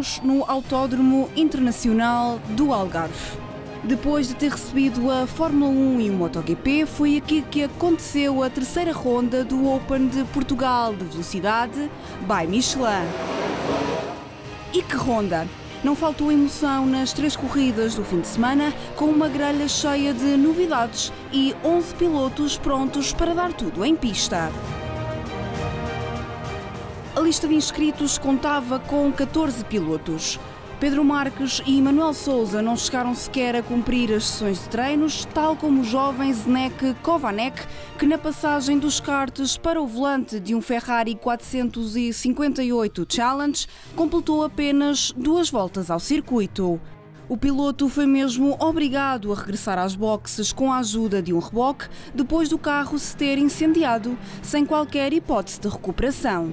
treinos no Autódromo Internacional do Algarve. Depois de ter recebido a Fórmula 1 e o MotoGP, foi aqui que aconteceu a terceira ronda do Open de Portugal de velocidade by Michelin. E que ronda! Não faltou emoção nas 3 corridas do fim de semana, com uma grelha cheia de novidades e 11 pilotos prontos para dar tudo em pista. A lista de inscritos contava com 14 pilotos. Pedro Marques e Manuel Sousa não chegaram sequer a cumprir as sessões de treinos, tal como o jovem Zdeněk Kovanec, que na passagem dos karts para o volante de um Ferrari 458 Challenge completou apenas 2 voltas ao circuito. O piloto foi mesmo obrigado a regressar às boxes com a ajuda de um reboque, depois do carro se ter incendiado, sem qualquer hipótese de recuperação.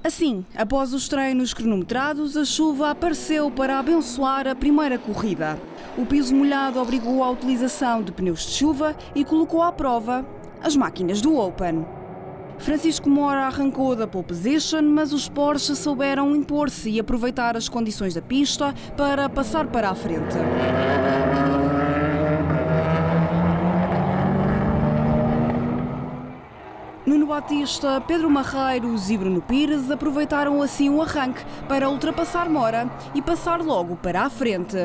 Assim, após os treinos cronometrados, a chuva apareceu para abençoar a primeira corrida. O piso molhado obrigou à utilização de pneus de chuva e colocou à prova as máquinas do Open. Francisco Mora arrancou da pole position, mas os Porsche souberam impor-se e aproveitar as condições da pista para passar para a frente. Nuno Batista, Pedro Marreiros e Bruno Pires aproveitaram assim o arranque para ultrapassar Mora e passar logo para a frente.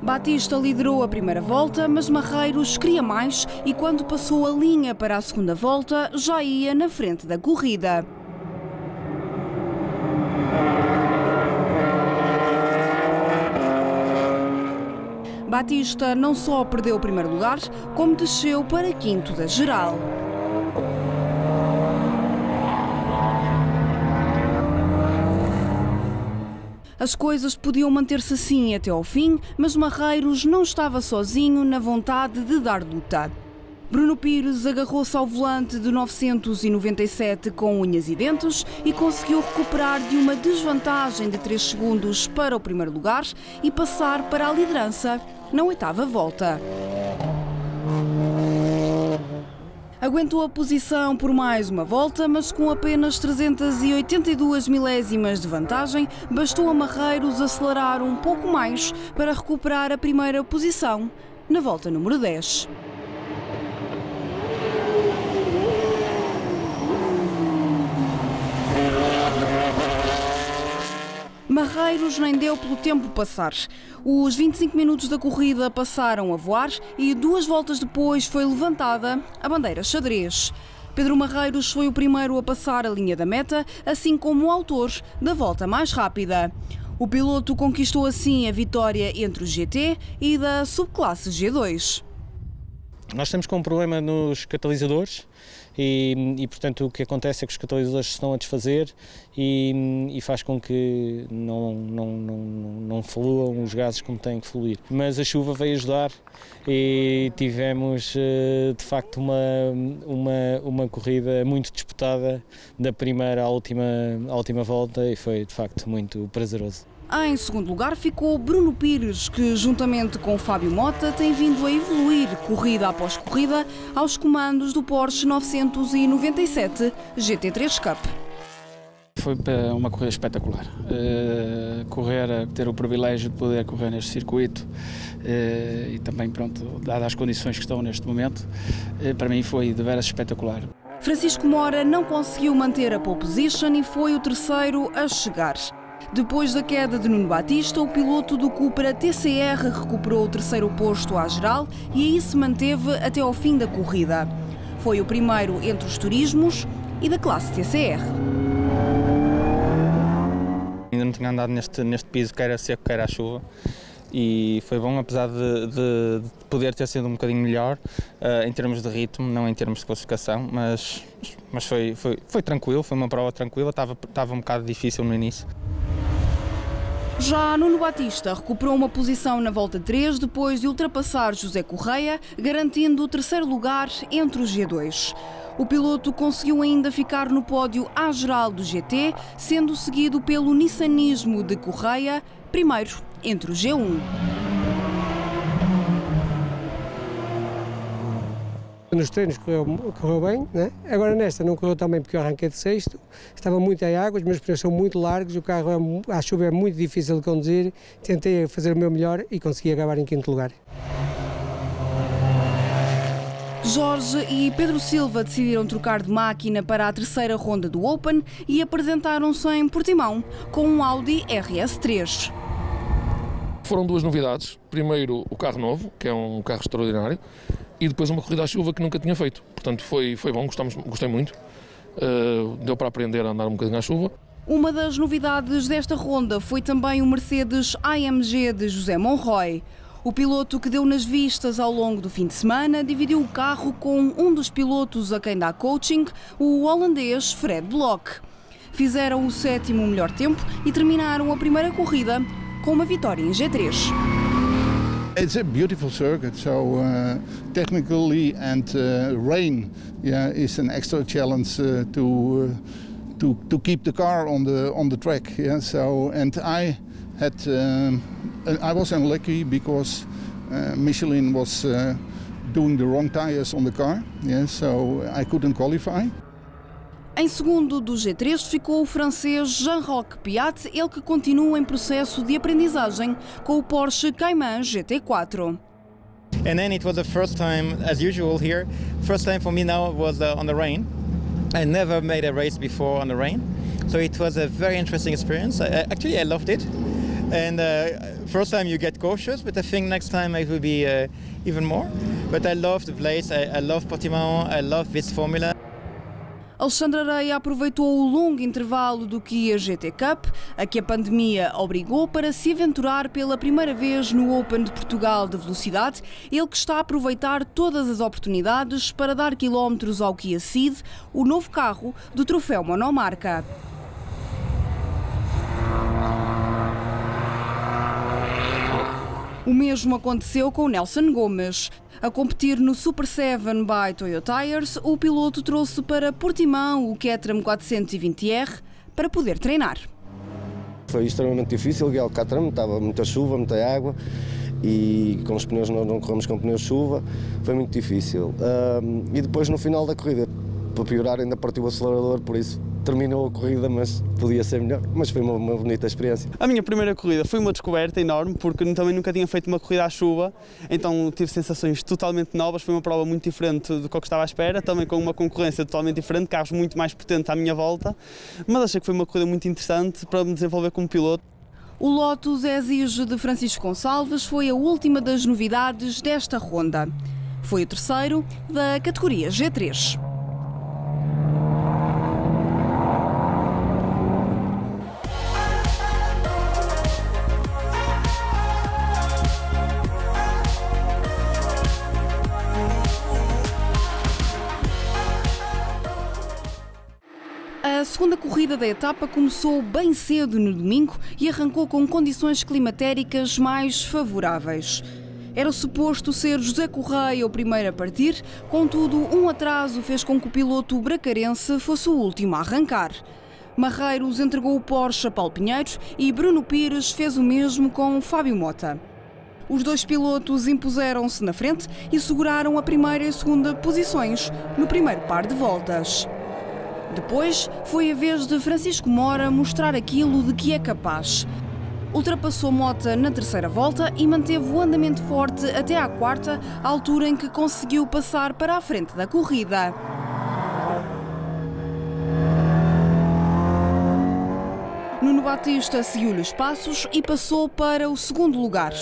Batista liderou a primeira volta, mas Marreiros queria mais e quando passou a linha para a segunda volta já ia na frente da corrida. Batista não só perdeu o primeiro lugar, como desceu para quinto da geral. As coisas podiam manter-se assim até ao fim, mas Marreiros não estava sozinho na vontade de dar luta. Bruno Pires agarrou-se ao volante de 997 com unhas e dentes e conseguiu recuperar de uma desvantagem de 3 segundos para o primeiro lugar e passar para a liderança na 8ª volta. Aguentou a posição por mais uma volta, mas com apenas 382 milésimas de vantagem, bastou a Marreiros acelerar um pouco mais para recuperar a primeira posição na volta número 10. Marreiros nem deu pelo tempo passar. Os 25 minutos da corrida passaram a voar e 2 voltas depois foi levantada a bandeira xadrez. Pedro Marreiros foi o primeiro a passar a linha da meta, assim como o autor da volta mais rápida. O piloto conquistou assim a vitória entre o GT e da subclasse G2. Nós estamos com um problema nos catalisadores e portanto o que acontece é que os catalisadores se estão a desfazer e faz com que não fluam os gases como têm que fluir. Mas a chuva veio ajudar e tivemos de facto uma corrida muito disputada da primeira à última volta e foi de facto muito prazeroso. Em segundo lugar ficou Bruno Pires, que juntamente com Fábio Mota tem vindo a evoluir corrida após corrida aos comandos do Porsche 997 GT3 Cup. Foi uma corrida espetacular. Ter o privilégio de poder correr neste circuito e também, pronto, dadas as condições que estão neste momento, para mim foi de veras espetacular. Francisco Mora não conseguiu manter a pole position e foi o terceiro a chegar. Depois da queda de Nuno Batista, o piloto do Cupra TCR recuperou o terceiro posto à geral e aí se manteve até ao fim da corrida. Foi o primeiro entre os turismos e da classe TCR. Ainda não tinha andado neste piso, quer a seco, quer à chuva, e foi bom, apesar de poder ter sido um bocadinho melhor em termos de ritmo, não em termos de classificação, mas foi tranquilo, foi uma prova tranquila, estava um bocado difícil no início. Já Nuno Batista recuperou uma posição na volta 3 depois de ultrapassar José Correia, garantindo o terceiro lugar entre os G2. O piloto conseguiu ainda ficar no pódio à geral do GT, sendo seguido pelo nissanismo de Correia, primeiro entre o G1. Nos treinos correu bem, né? Agora nesta não correu tão bem porque eu arranquei de sexto, estava muito em água, os meus pneus são muito largos, o carro à chuva é muito difícil de conduzir, tentei fazer o meu melhor e consegui acabar em quinto lugar. Jorge e Pedro Silva decidiram trocar de máquina para a terceira ronda do Open e apresentaram-se em Portimão com um Audi RS3. Foram duas novidades. Primeiro, o carro novo, que é um carro extraordinário, e depois uma corrida à chuva que nunca tinha feito. Portanto, foi bom, gostei muito. Deu para aprender a andar um bocadinho à chuva. Uma das novidades desta ronda foi também o Mercedes AMG de José Monroy. O piloto que deu nas vistas ao longo do fim de semana dividiu o carro com um dos pilotos a quem dá coaching, o holandês Fred Block. Fizeram o sétimo melhor tempo e terminaram a primeira corrida com uma vitória em G3. It's a beautiful circuit, so technically and rain is an extra challenge to keep the car on the track. Yeah, so and I was unlucky because Michelin was doing the wrong tires on the car, yeah, so I couldn't qualify. Em segundo do G3 ficou o francês Jean-Roch Piat, ele que continua em processo de aprendizagem com o Porsche Cayman GT4. And then it was the first time, as usual here, first time for me now was on the rain. I never made a race before on the rain, so it was a very interesting experience. Actually, I loved it. And first time you get cautious, but I think next time it will be even more. But I love the place, I love Portimão, I love this formula. Alexandre Areia aproveitou o longo intervalo do Kia GT Cup, a que a pandemia obrigou, para se aventurar pela primeira vez no Open de Portugal de velocidade, ele que está a aproveitar todas as oportunidades para dar quilómetros ao Kia Ceed, o novo carro do troféu monomarca. O mesmo aconteceu com Nelson Gomes. A competir no Super 7 by Toyota Tires, o piloto trouxe para Portimão o Caterham 420R para poder treinar. Foi extremamente difícil, o Caterham estava muita chuva, muita água e com os pneus não corremos com pneus de chuva, foi muito difícil. E depois no final da corrida, para piorar, ainda partiu o acelerador, por isso terminou a corrida, mas podia ser melhor, mas foi uma bonita experiência. A minha primeira corrida foi uma descoberta enorme, porque também nunca tinha feito uma corrida à chuva, então tive sensações totalmente novas, foi uma prova muito diferente do que eu estava à espera, também com uma concorrência totalmente diferente, carros muito mais potentes à minha volta, mas achei que foi uma corrida muito interessante para me desenvolver como piloto. O Lotus Exige de Francisco Gonçalves foi a última das novidades desta ronda. Foi o terceiro da categoria G3. A segunda corrida da etapa começou bem cedo no domingo e arrancou com condições climatéricas mais favoráveis. Era suposto ser José Correia o primeiro a partir, contudo um atraso fez com que o piloto bracarense fosse o último a arrancar. Marreiros entregou o Porsche a Paulo Pinheiro e Bruno Pires fez o mesmo com Fábio Mota. Os dois pilotos impuseram-se na frente e seguraram a primeira e a segunda posições no primeiro par de voltas. Depois foi a vez de Francisco Mora mostrar aquilo de que é capaz. Ultrapassou Mota na terceira volta e manteve o andamento forte até à quarta, altura em que conseguiu passar para a frente da corrida. Nuno Batista seguiu-lhe os passos e passou para o segundo lugar.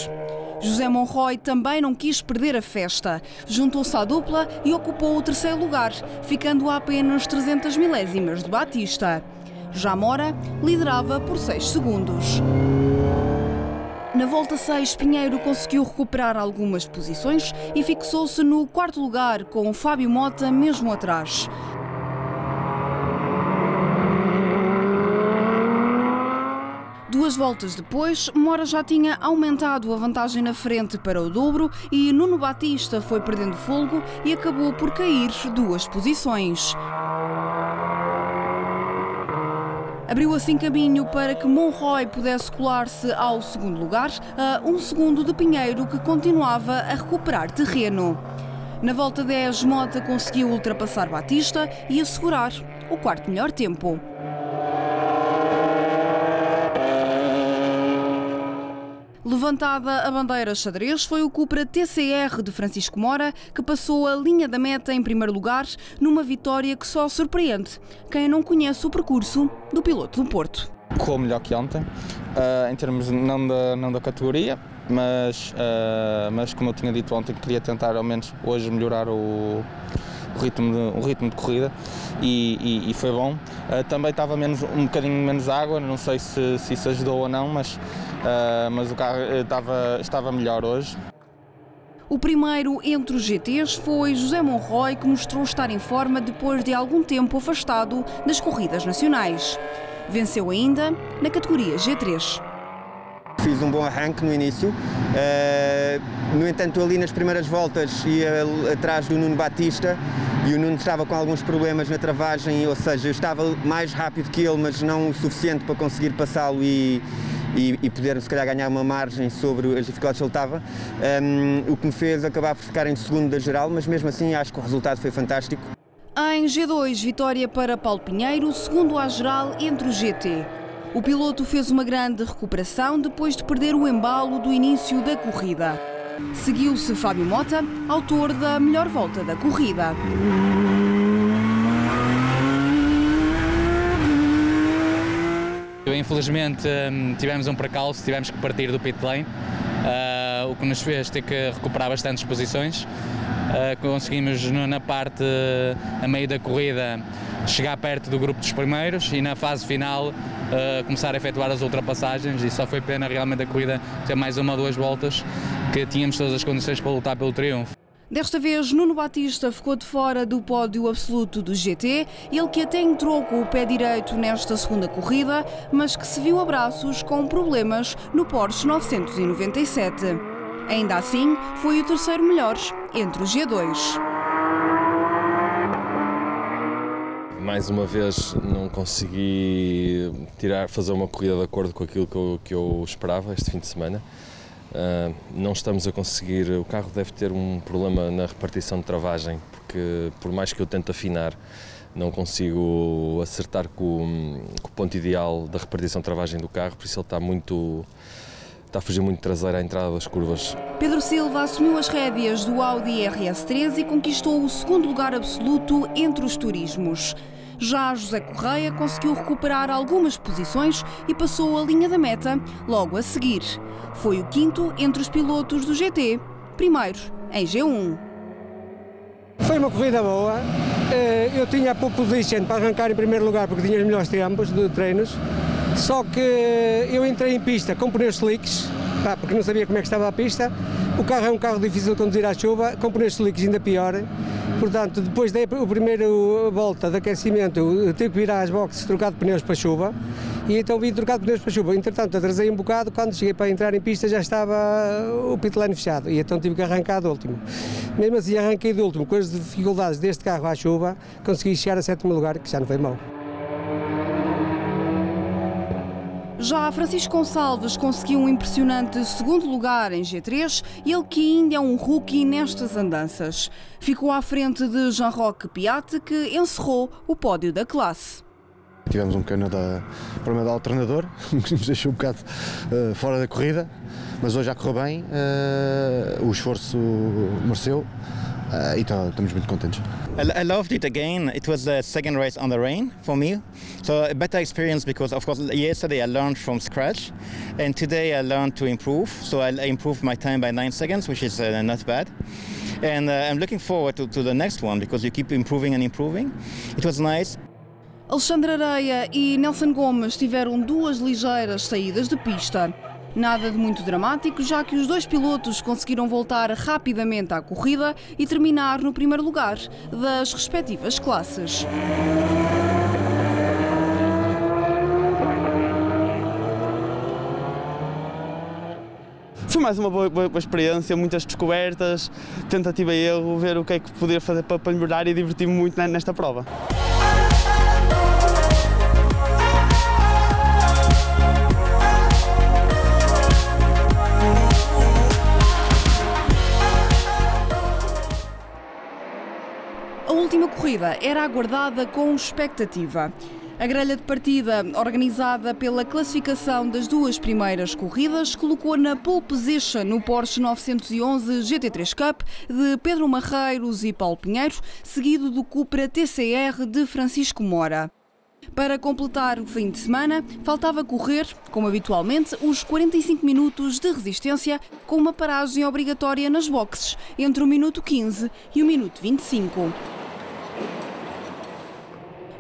José Monroy também não quis perder a festa. Juntou-se à dupla e ocupou o terceiro lugar, ficando a apenas 300 milésimas de Batista. Já Mora liderava por 6 segundos. Na volta 6, Pinheiro conseguiu recuperar algumas posições e fixou-se no quarto lugar, com Fábio Mota mesmo atrás. Duas voltas depois, Mora já tinha aumentado a vantagem na frente para o dobro e Nuno Batista foi perdendo fôlego e acabou por cair 2 posições. Abriu assim caminho para que Monroy pudesse colar-se ao segundo lugar, a 1 segundo de Pinheiro, que continuava a recuperar terreno. Na volta 10, Mota conseguiu ultrapassar Batista e assegurar o quarto melhor tempo. Levantada a bandeira xadrez, foi o Cupra TCR de Francisco Mora que passou a linha da meta em primeiro lugar, numa vitória que só surpreende quem não conhece o percurso do piloto do Porto. Correu melhor que ontem, em termos não da categoria, mas como eu tinha dito ontem, queria tentar ao menos hoje melhorar o ritmo de corrida e foi bom. Também estava um bocadinho menos água, não sei se isso ajudou ou não, mas o carro estava melhor hoje. O primeiro entre os GTs foi José Monroy, que mostrou estar em forma depois de algum tempo afastado das corridas nacionais. Venceu ainda na categoria G3. Fiz um bom arranque no início, no entanto ali nas primeiras voltas ia atrás do Nuno Batista e o Nuno estava com alguns problemas na travagem, ou seja, eu estava mais rápido que ele, mas não o suficiente para conseguir passá-lo e poder se calhar ganhar uma margem sobre as dificuldades que ele estava, o que me fez acabar por ficar em segundo da geral, mas mesmo assim acho que o resultado foi fantástico. Em G2, vitória para Paulo Pinheiro, segundo à geral entre o GT. O piloto fez uma grande recuperação depois de perder o embalo do início da corrida. Seguiu-se Fábio Mota, autor da melhor volta da corrida. Infelizmente tivemos um percalço, tivemos que partir do pit lane, o que nos fez ter que recuperar bastantes posições. Conseguimos na parte a meio da corrida chegar perto do grupo dos primeiros e na fase final começar a efetuar as ultrapassagens, e só foi pena realmente a corrida ter mais uma ou duas voltas, que tínhamos todas as condições para lutar pelo triunfo. Desta vez, Nuno Batista ficou de fora do pódio absoluto do GT, ele que até entrou com o pé direito nesta segunda corrida, mas que se viu a braços com problemas no Porsche 997. Ainda assim, foi o terceiro melhor entre os G2. Mais uma vez não consegui fazer uma corrida de acordo com aquilo que eu esperava este fim de semana. Não estamos a conseguir, o carro deve ter um problema na repartição de travagem, porque por mais que eu tente afinar, não consigo acertar com o ponto ideal da repartição de travagem do carro, por isso ele está a fugir muito traseiro à entrada das curvas. Pedro Silva assumiu as rédeas do Audi RS3 e conquistou o segundo lugar absoluto entre os turismos. Já José Correia conseguiu recuperar algumas posições e passou a linha da meta logo a seguir. Foi o quinto entre os pilotos do GT, primeiro em G1. Foi uma corrida boa. Eu tinha a pole position para arrancar em primeiro lugar porque tinha os melhores tempos de treinos. Só que eu entrei em pista com pneus slicks, porque não sabia como é que estava a pista. O carro é um carro difícil de conduzir à chuva, com pneus slicks ainda pior. Portanto, depois da primeira volta de aquecimento, eu tive que vir às boxes trocar de pneus para chuva. E então vim trocar de pneus para chuva. Entretanto, atrasei um bocado, quando cheguei para entrar em pista já estava o pit lane fechado. E então tive que arrancar do último. Mesmo assim, arranquei do último, com as dificuldades deste carro à chuva, consegui chegar a sétimo lugar, que já não foi mau. Já Francisco Gonçalves conseguiu um impressionante segundo lugar em G3, ele que ainda é um rookie nestas andanças. Ficou à frente de Jean-Roch Piat, que encerrou o pódio da classe. Tivemos um pequeno problema de alternador, que nos deixou um bocado fora da corrida, mas hoje já correu bem, o esforço mereceu. E estamos muito contentes. I loved it again. It was the second race on the rain for me, so a better experience because of course yesterday I learned from scratch, and today I learned to improve. So I improved my time by 9 seconds, which is not bad. And I'm looking forward to the next one because you keep improving and improving. It was nice. Alexandre Areia e Nelson Gomes tiveram duas ligeiras saídas de pista. Nada de muito dramático, já que os dois pilotos conseguiram voltar rapidamente à corrida e terminar no primeiro lugar das respectivas classes. Foi mais uma boa experiência, muitas descobertas, tentativa e erro, ver o que é que podia fazer para melhorar e divertir-me muito nesta prova. última corrida era aguardada com expectativa. A grelha de partida, organizada pela classificação das duas primeiras corridas, colocou na pole position no Porsche 911 GT3 Cup de Pedro Marreiros e Paulo Pinheiro, seguido do Cupra TCR de Francisco Mora. Para completar o fim de semana, faltava correr, como habitualmente, os 45 minutos de resistência, com uma paragem obrigatória nas boxes, entre o minuto 15 e o minuto 25.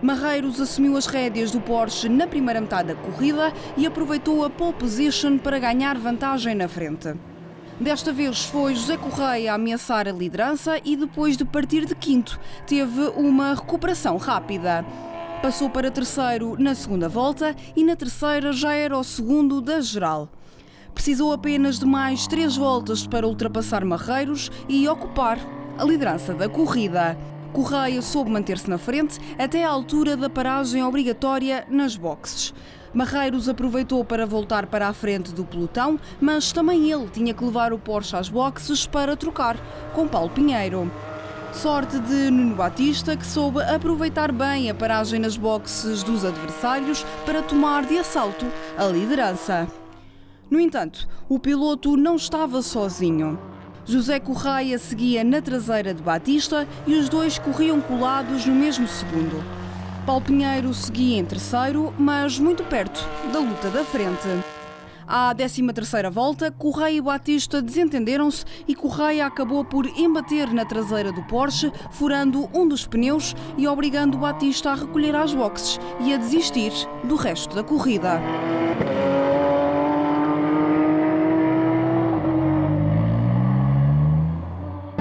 Marreiros assumiu as rédeas do Porsche na primeira metade da corrida e aproveitou a pole position para ganhar vantagem na frente. Desta vez foi José Correia a ameaçar a liderança e depois de partir de quinto, teve uma recuperação rápida. Passou para terceiro na segunda volta e na terceira já era o segundo da geral. Precisou apenas de mais 3 voltas para ultrapassar Marreiros e ocupar a liderança da corrida. Correia soube manter-se na frente até à altura da paragem obrigatória nas boxes. Marreiros aproveitou para voltar para a frente do pelotão, mas também ele tinha que levar o Porsche às boxes para trocar com Paulo Pinheiro. Sorte de Nuno Batista, que soube aproveitar bem a paragem nas boxes dos adversários para tomar de assalto a liderança. No entanto, o piloto não estava sozinho. José Correia seguia na traseira de Batista e os dois corriam colados no mesmo segundo. Paulo Pinheiro seguia em terceiro, mas muito perto da luta da frente. À 13ª volta, Correia e Batista desentenderam-se e Correia acabou por embater na traseira do Porsche, furando um dos pneus e obrigando Batista a recolher às boxes e a desistir do resto da corrida.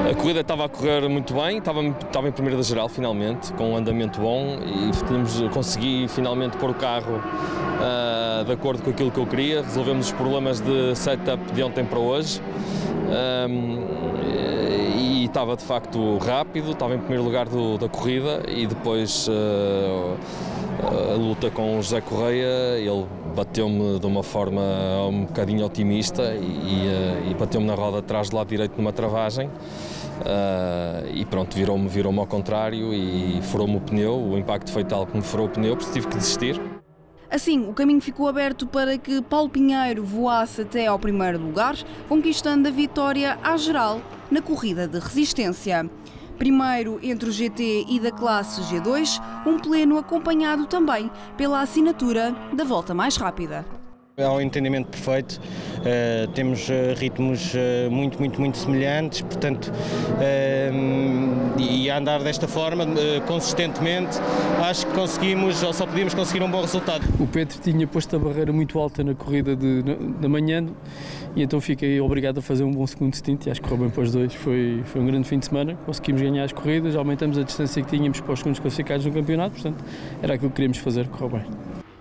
A corrida estava a correr muito bem, estava em primeira da geral finalmente, com um andamento bom e consegui finalmente pôr o carro de acordo com aquilo que eu queria. Resolvemos os problemas de setup de ontem para hoje e estava de facto rápido, estava em primeiro lugar da corrida e depois a luta com o José Correia, ele bateu-me de uma forma um bocadinho otimista e bateu-me na roda atrás do lado direito numa travagem. E pronto, virou-me ao contrário e furou-me o pneu. O impacto foi tal que me furou o pneu, por isso tive que desistir. Assim, o caminho ficou aberto para que Paulo Pinheiro voasse até ao primeiro lugar, conquistando a vitória à geral na corrida de resistência. Primeiro entre o GT e da classe G2, um pleno acompanhado também pela assinatura da volta mais rápida. Há um entendimento perfeito, temos ritmos muito semelhantes, portanto, e a andar desta forma, consistentemente, acho que conseguimos, ou só podíamos conseguir um bom resultado. O Pedro tinha posto a barreira muito alta na corrida da manhã e então fiquei obrigado a fazer um bom segundo stint e acho que correu bem para os dois. Foi um grande fim de semana, conseguimos ganhar as corridas, aumentamos a distância que tínhamos para os segundos classificados no campeonato, portanto, era aquilo que queríamos fazer, correu bem.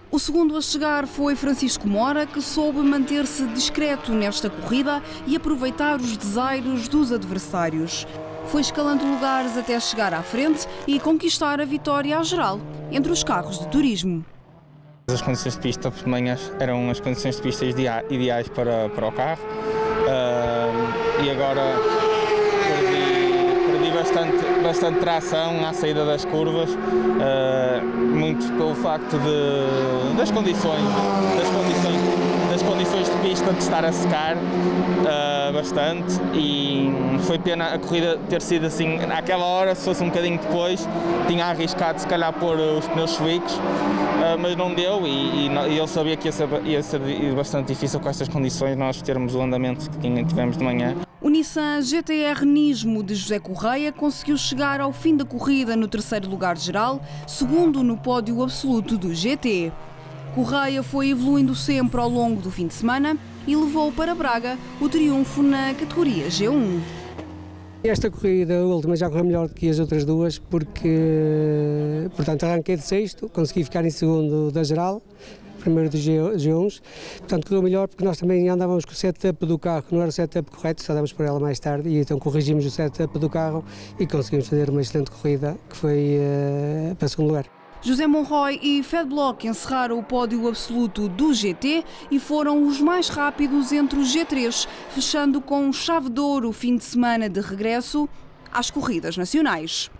O segundo a chegar foi Francisco Mora, que soube manter-se discreto nesta corrida e aproveitar os desaires dos adversários. Foi escalando lugares até chegar à frente e conquistar a vitória à geral entre os carros de turismo. As condições de pista de manhã eram as condições de pista ideais para o carro e agora perdi bastante tração à saída das curvas, muito pelo facto das condições de pista de estar a secar bastante e foi pena a corrida ter sido assim àquela hora. Se fosse um bocadinho depois tinha arriscado se calhar pôr os pneus slicks, mas não deu e eu sabia que ia ser bastante difícil com estas condições nós termos o andamento que tivemos de manhã. O Nissan GT-R Nismo de José Correia conseguiu chegar ao fim da corrida no terceiro lugar geral, segundo no pódio absoluto do GT. Correia foi evoluindo sempre ao longo do fim de semana e levou para Braga o triunfo na categoria G1. Esta corrida, a última, já correu melhor do que as outras duas porque, portanto, arranquei de sexto, consegui ficar em segundo da geral, primeiro dos G1s, portanto correu melhor porque nós também andávamos com o setup do carro, que não era o setup correto, só dávamos por ela mais tarde e então corrigimos o setup do carro e conseguimos fazer uma excelente corrida que foi para o segundo lugar. José Monroy e Fed Block encerraram o pódio absoluto do GT e foram os mais rápidos entre os G3, fechando com chave de ouro o fim de semana de regresso às corridas nacionais.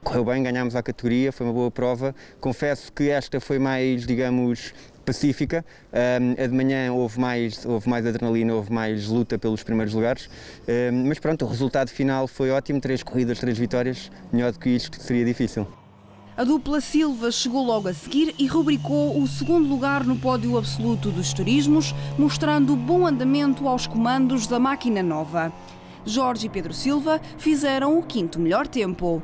Correu bem, ganhámos a categoria, foi uma boa prova. Confesso que esta foi mais, digamos, pacífica. A de manhã houve mais adrenalina, houve mais luta pelos primeiros lugares. Mas pronto, o resultado final foi ótimo, 3 corridas, 3 vitórias. Melhor do que isto seria difícil. A dupla Silva chegou logo a seguir e rubricou o segundo lugar no pódio absoluto dos turismos, mostrando bom andamento aos comandos da máquina nova. Jorge e Pedro Silva fizeram o 5º melhor tempo.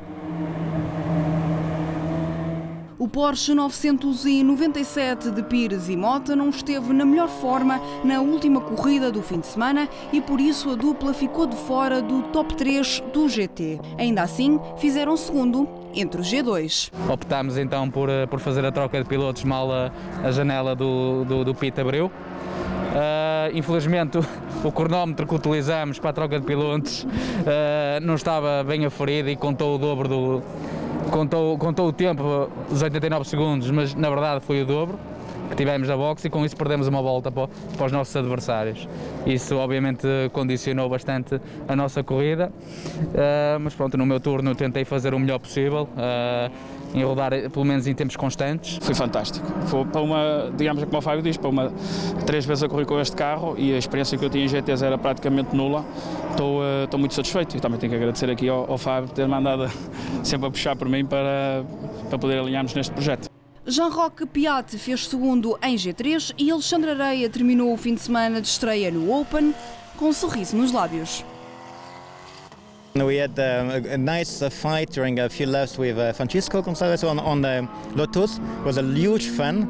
O Porsche 997 de Pires e Mota não esteve na melhor forma na última corrida do fim de semana e por isso a dupla ficou de fora do top 3 do GT. Ainda assim, fizeram segundo entre os G2. Optámos então por fazer a troca de pilotos mal a janela do pit abriu. Infelizmente o cronómetro que utilizamos para a troca de pilotos não estava bem aferido e contou o dobro Contou o tempo dos 89 segundos, mas na verdade foi o dobro que tivemos na boxe e com isso perdemos uma volta para os nossos adversários. Isso obviamente condicionou bastante a nossa corrida, mas pronto, no meu turno tentei fazer o melhor possível, em rodar pelo menos em tempos constantes. Foi fantástico, foi para uma, digamos como o Fábio diz, para 3 vezes a correr com este carro e a experiência que eu tinha em GTs era praticamente nula. Estou muito satisfeito e também tenho que agradecer aqui ao Fábio por ter mandado sempre a puxar por mim para poder alinharmos neste projeto. Jean-Roch Piat fez segundo em G3 e Alexandre Areia terminou o fim de semana de estreia no Open com um sorriso nos lábios. We had a nice fight during a few laps with Francisco Gonzalez on the Lotus. It was a huge fun.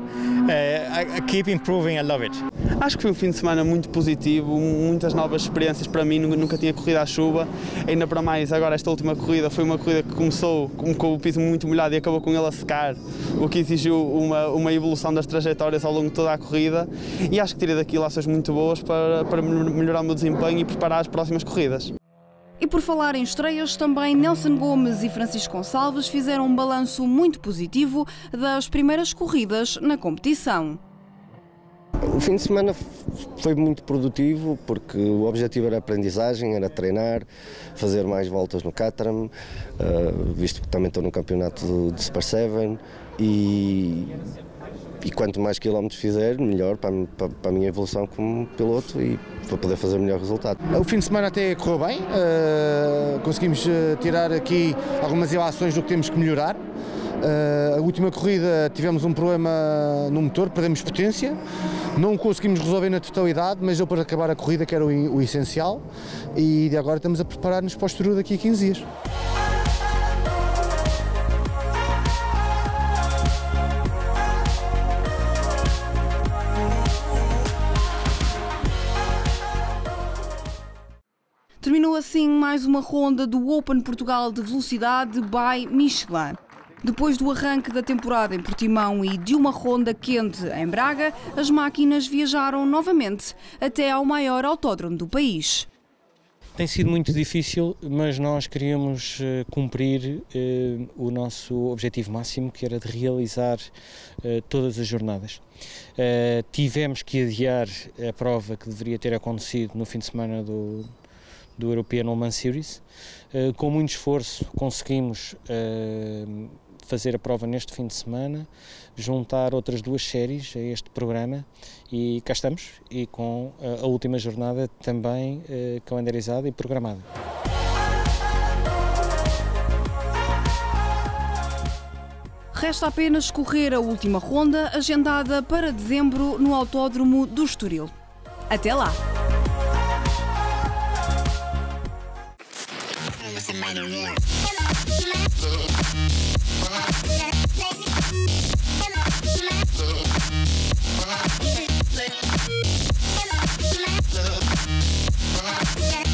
I keep improving, I love it. Acho que foi um fim de semana muito positivo, muitas novas experiências para mim, nunca tinha corrido à chuva, ainda para mais agora esta última corrida foi uma corrida que começou com o piso muito molhado e acabou com ele a secar, o que exigiu uma evolução das trajetórias ao longo de toda a corrida e acho que tirei daqui lações muito boas para melhorar o meu desempenho e preparar as próximas corridas. E por falar em estreias, também Nelson Gomes e Francisco Gonçalves fizeram um balanço muito positivo das primeiras corridas na competição. O fim de semana foi muito produtivo porque o objetivo era aprendizagem, era treinar, fazer mais voltas no Caterham, visto que também estou no campeonato de Super 7 e quanto mais quilómetros fizer, melhor para a minha evolução como piloto e para poder fazer o melhor resultado. O fim de semana até correu bem, conseguimos tirar aqui algumas ilações do que temos que melhorar. A última corrida tivemos um problema no motor, perdemos potência, não conseguimos resolver na totalidade, mas deu para acabar a corrida, que era o essencial, e agora estamos a preparar-nos para o Estoril daqui a 15 dias. Terminou assim mais uma ronda do Open Portugal de velocidade by Michelin. Depois do arranque da temporada em Portimão e de uma ronda quente em Braga, as máquinas viajaram novamente até ao maior autódromo do país. Tem sido muito difícil, mas nós queríamos cumprir o nosso objetivo máximo, que era de realizar todas as jornadas. Tivemos que adiar a prova que deveria ter acontecido no fim de semana do European Le Mans Series. Com muito esforço conseguimos fazer a prova neste fim de semana, juntar outras 2 séries a este programa e cá estamos, e com a última jornada também calendarizada e programada. Resta apenas correr a última ronda, agendada para dezembro no Autódromo do Estoril. Até lá! Yeah.